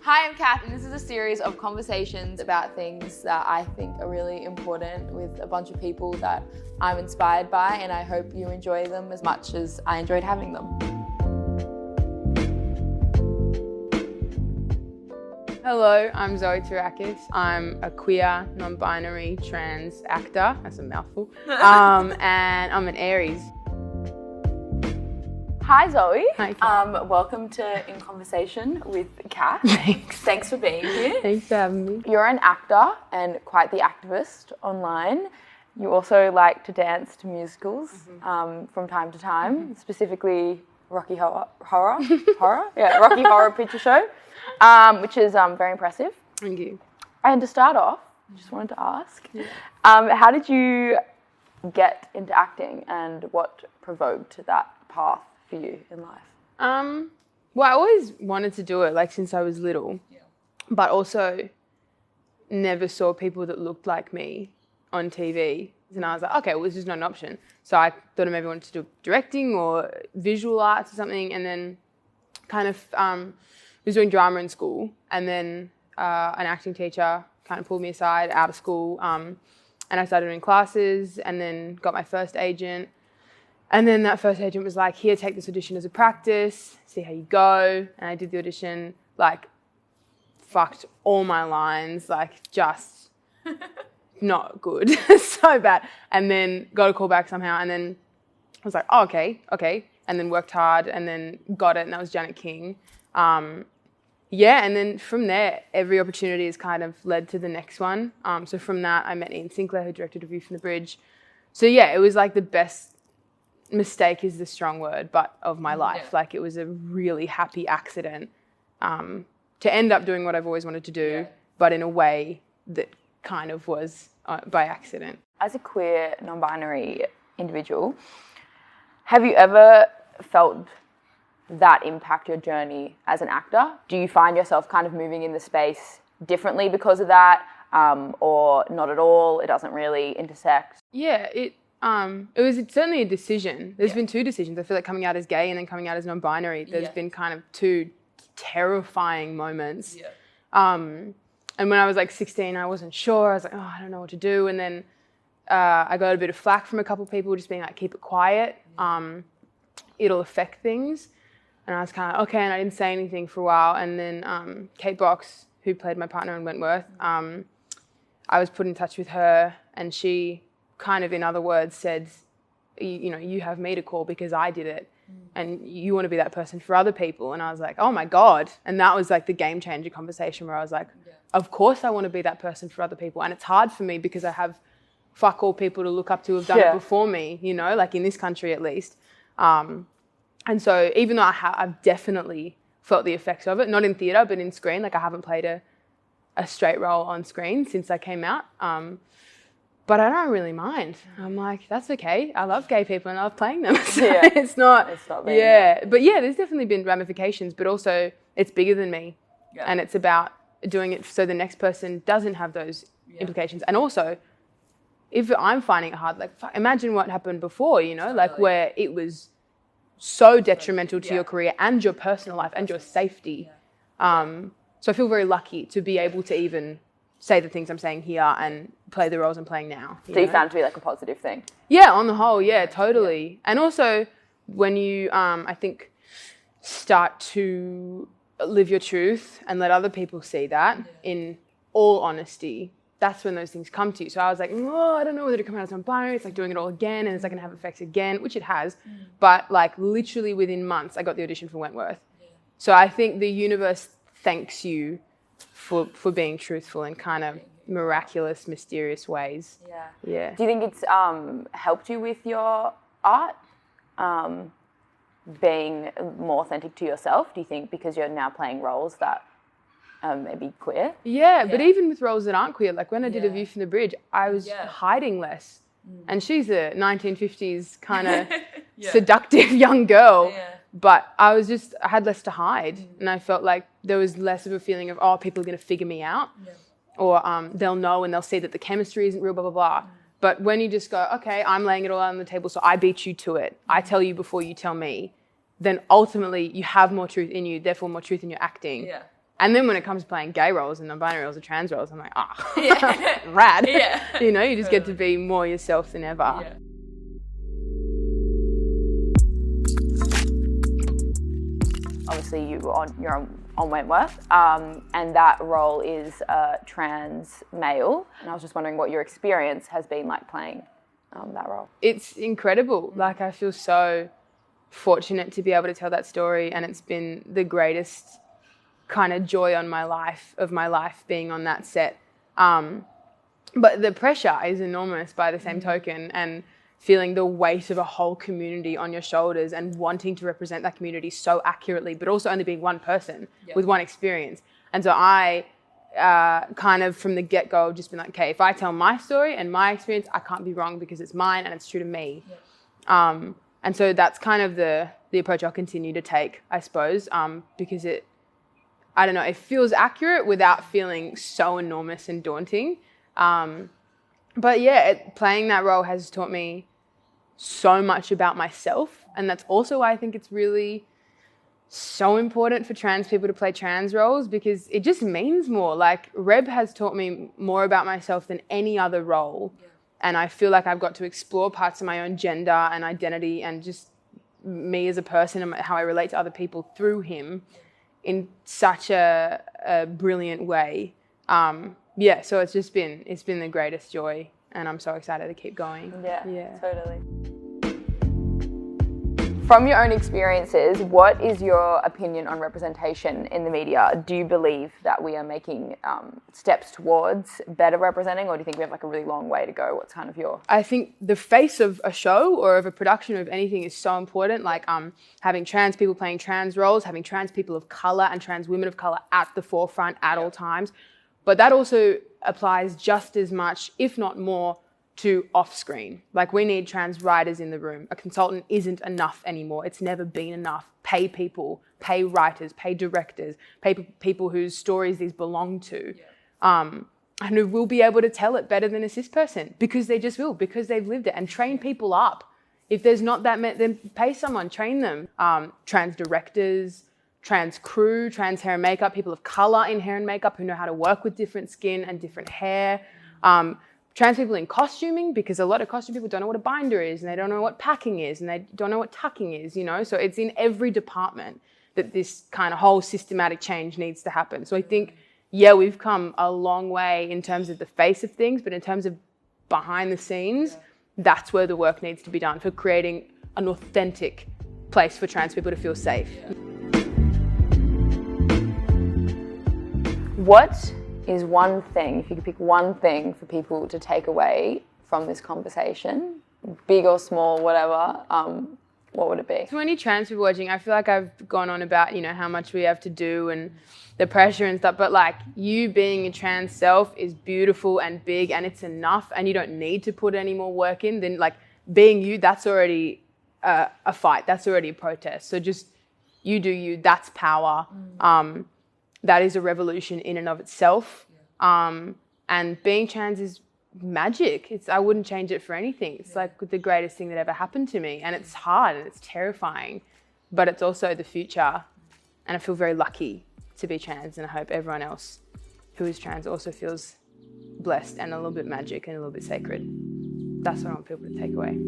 Hi, I'm Kath, and this is a series of conversations about things that I think are really important with a bunch of people that I'm inspired by, and I hope you enjoy them as much as I enjoyed having them. Hello, I'm Zoe Terakes. I'm a queer, non-binary, trans actor. That's a mouthful. And I'm an Aries. Hi, Zoe. Hi, Kath. Welcome to In Conversation with Kath. Thanks for being here. Thanks for having me. You're an actor and quite the activist online. You also like to dance to musicals from time to time, specifically Rocky Horror? Yeah, Rocky Horror Picture Show, which is very impressive. Thank you. And to start off, I just wanted to ask, how did you get into acting and what provoked that path for you in life? Well, I always wanted to do it, like since I was little, but also never saw people that looked like me on TV. And I was like, okay, well, this is not an option. So I thought I maybe wanted to do directing or visual arts or something, and then kind of was doing drama in school, and then an acting teacher kind of pulled me aside out of school, and I started doing classes, and then got my first agent. And then that first agent was like, here, take this audition as a practice, see how you go. And I did the audition, like, fucked all my lines, like, just not good, so bad. And then got a call back somehow, and then I was like, oh, okay. And then worked hard, and then got it, and that was Janet King. And then from there, every opportunity has kind of led to the next one. So from that, I met Ian Sinclair, who directed A View from the Bridge. So yeah, it was like the best, mistake is the strong word, but of my life. Yeah. Like, it was a really happy accident to end up doing what I've always wanted to do, but in a way that kind of was by accident. As a queer, non-binary individual, have you ever felt that impact your journey as an actor? Do you find yourself kind of moving in the space differently because of that, or not at all? It doesn't really intersect? Yeah, it's certainly a decision. There's been two decisions. I feel like coming out as gay and then coming out as non-binary, there's been kind of two terrifying moments. Yeah. And when I was like 16, I wasn't sure. I was like, oh, I don't know what to do. And then I got a bit of flack from a couple of people just being like, keep it quiet. It'll affect things. And I was kind of, okay, and I didn't say anything for a while. And then Kate Box, who played my partner in Wentworth, I was put in touch with her, and she kind of, in other words, said, you know, you have me to call because I did it, and you want to be that person for other people. And I was like, oh my God. And that was like the game changer conversation where I was like, of course I want to be that person for other people. And it's hard for me because I have fuck all people to look up to who have done it before me, you know, like in this country at least. And so even though I've definitely felt the effects of it, not in theatre, but in screen, like I haven't played a straight role on screen since I came out. But I don't really mind. I'm like, that's okay. I love gay people and I love playing them. So it's not me. Yeah. But yeah, there's definitely been ramifications, but also it's bigger than me. Yeah. And it's about doing it so the next person doesn't have those implications. And also, if I'm finding it hard, like imagine what happened before, you know, like where it was so detrimental to your career and your personal life and your safety. So I feel very lucky to be able to even say the things I'm saying here and play the roles I'm playing now. You found it to be like a positive thing? Yeah, on the whole, yeah, totally. Yeah. And also when you, I think, start to live your truth and let other people see that in all honesty, that's when those things come to you. So I was like, oh, I don't know whether to come out as non-binary. It's like doing it all again and it's like going to have effects again, which it has. But like literally within months, I got the audition for Wentworth. Yeah. So I think the universe thanks you for being truthful in kind of miraculous, mysterious ways. Yeah. Do you think it's helped you with your art, being more authentic to yourself? Do you think because you're now playing roles that maybe queer? Yeah, but even with roles that aren't queer, like when I did A View from the Bridge, I was hiding less. And she's a 1950s kind of seductive young girl. Yeah. But I had less to hide, and I felt like there was less of a feeling of, oh, people are going to figure me out, or they'll know and they'll see that the chemistry isn't real, blah, blah, blah. But when you just go, okay, I'm laying it all out on the table, so I beat you to it. I tell you before you tell me, then ultimately you have more truth in you, therefore more truth in your acting. Yeah. And then when it comes to playing gay roles and non-binary roles or trans roles, I'm like, rad. Yeah. You know, you just get to be more yourself than ever. Yeah. Obviously, you're on Wentworth, and that role is trans male. And I was just wondering what your experience has been like playing that role. It's incredible. Like, I feel so fortunate to be able to tell that story, and it's been the greatest kind of joy of my life being on that set. But the pressure is enormous by the same token, and feeling the weight of a whole community on your shoulders and wanting to represent that community so accurately, but also only being one person with one experience. And so I kind of from the get-go just been like, okay, if I tell my story and my experience, I can't be wrong because it's mine and it's true to me. And so that's kind of the approach I'll continue to take, I suppose, because it feels accurate without feeling so enormous and daunting. But yeah, playing that role has taught me so much about myself. And that's also why I think it's really so important for trans people to play trans roles, because it just means more. Like, Reb has taught me more about myself than any other role. Yeah. And I feel like I've got to explore parts of my own gender and identity and just me as a person and how I relate to other people through him in such a brilliant way. So it's been the greatest joy, and I'm so excited to keep going. Yeah, totally. From your own experiences, what is your opinion on representation in the media? Do you believe that we are making steps towards better representing, or do you think we have like a really long way to go? What's kind of your... I think the face of a show or of a production of anything is so important. Like having trans people playing trans roles, having trans people of colour and trans women of colour at the forefront at all times. But that also applies just as much, if not more, to off-screen. Like, we need trans writers in the room. A consultant isn't enough anymore. It's never been enough. Pay people, pay writers, pay directors, pay people whose stories these belong to. And who will be able to tell it better than a cis person, because they just will, because they've lived it. And train people up. If there's not that many, then pay someone, train them. Trans directors, trans crew, trans hair and makeup, people of colour in hair and makeup who know how to work with different skin and different hair. Trans people in costuming, because a lot of costume people don't know what a binder is, and they don't know what packing is, and they don't know what tucking is, you know? So it's in every department that this kind of whole systematic change needs to happen. So I think, we've come a long way in terms of the face of things, but in terms of behind the scenes, that's where the work needs to be done for creating an authentic place for trans people to feel safe. What is one thing, if you could pick one thing for people to take away from this conversation, big or small, whatever, what would it be? For any trans people watching, I feel like I've gone on about, how much we have to do and the pressure and stuff, but like, you being a trans self is beautiful and big, and it's enough, and you don't need to put any more work in. Then, like, being you, that's already a fight, that's already a protest. So just, you do you, that's power. That is a revolution in and of itself. And being trans is magic. I wouldn't change it for anything. It's like the greatest thing that ever happened to me. And it's hard and it's terrifying, but it's also the future. And I feel very lucky to be trans, and I hope everyone else who is trans also feels blessed and a little bit magic and a little bit sacred. That's what I want people to take away.